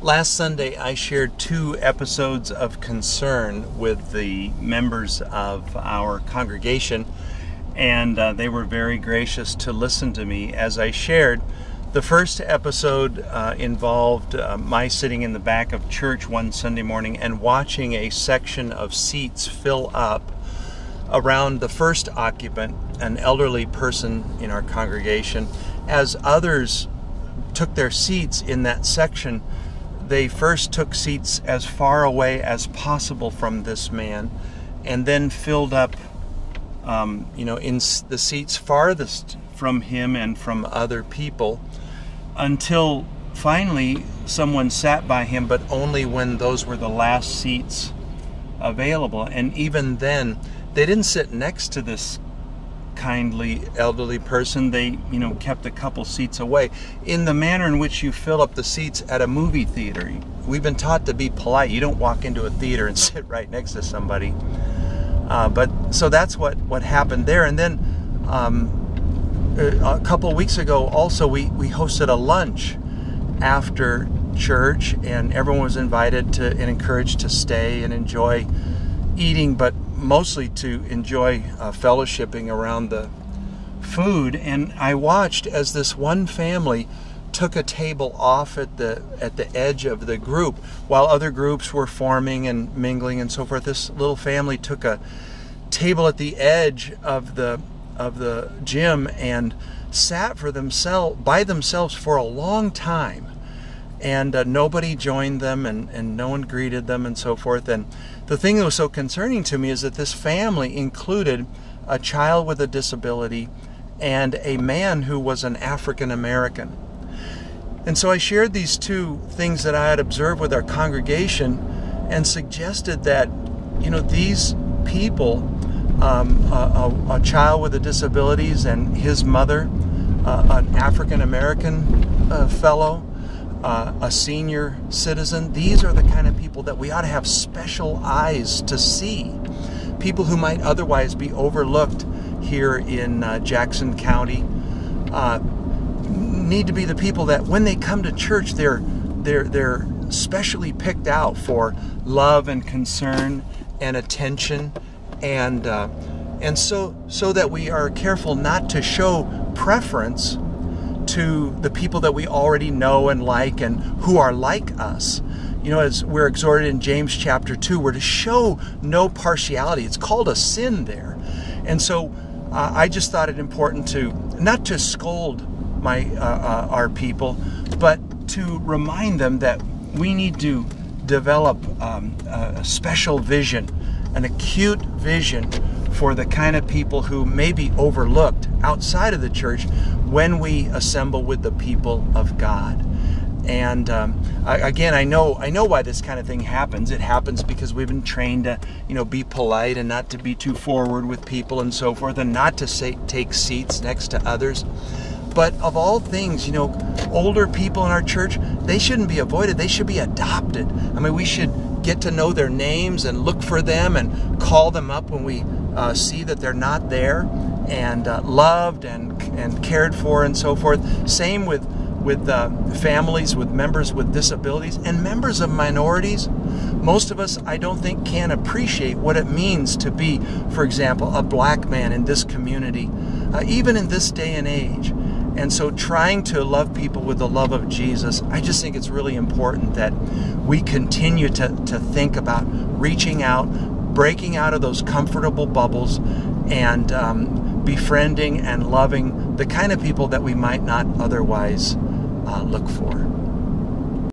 Last Sunday, I shared 2 episodes of concern with the members of our congregation, and they were very gracious to listen to me as I shared. The first episode involved my sitting in the back of church one Sunday morning and watching a section of seats fill up around the first occupant, an elderly person in our congregation. As others took their seats in that section, they first took seats as far away as possible from this man, and then filled up, in the seats farthest from him and from other people, until finally someone sat by him, but only when those were the last seats available. And even then, they didn't sit next to this kindly elderly person. They kept a couple seats away, in the manner in which you fill up the seats at a movie theater. We've been taught to be polite. You don't walk into a theater and sit right next to somebody, but so that's what happened there. And then a couple of weeks ago also we hosted a lunch after church, and everyone was invited and encouraged to stay and enjoy eating, but mostly to enjoy fellowshipping around the food. And I watched as this one family took a table off at the edge of the group while other groups were forming and mingling and so forth. This little family took a table at the edge of the gym and sat by themselves for a long time, and nobody joined them, and no one greeted them and so forth. And the thing that was so concerning to me is that this family included a child with a disability and a man who was an African American. And so I shared these 2 things that I had observed with our congregation and suggested that, these people, a child with a disabilities and his mother, an African American fellow, a senior citizen, these are the kind of people that we ought to have special eyes to see. People who might otherwise be overlooked here in Jackson County need to be the people that when they come to church, they're specially picked out for love and concern and attention, and so that we are careful not to show preference to the people that we already know and like and who are like us. As we're exhorted in James chapter 2, we're to show no partiality. It's called a sin there. And so I just thought it important to not to scold our people, but to remind them that we need to develop a special vision, an acute vision for the kind of people who may be overlooked outside of the church when we assemble with the people of God. And again, I know why this kind of thing happens. It happens because we've been trained to, be polite and not to be too forward with people and so forth, and not to take seats next to others. But of all things, older people in our church, they shouldn't be avoided. They should be adopted. I mean, we should get to know their names and look for them and call them up when we see that they're not there, and loved and cared for and so forth. Same with families with members with disabilities and members of minorities. Most of us, I don't think, can appreciate what it means to be, for example, a black man in this community, even in this day and age. And so trying to love people with the love of Jesus, I just think it's really important that we continue to think about reaching out, breaking out of those comfortable bubbles, and befriending and loving the kind of people that we might not otherwise look for.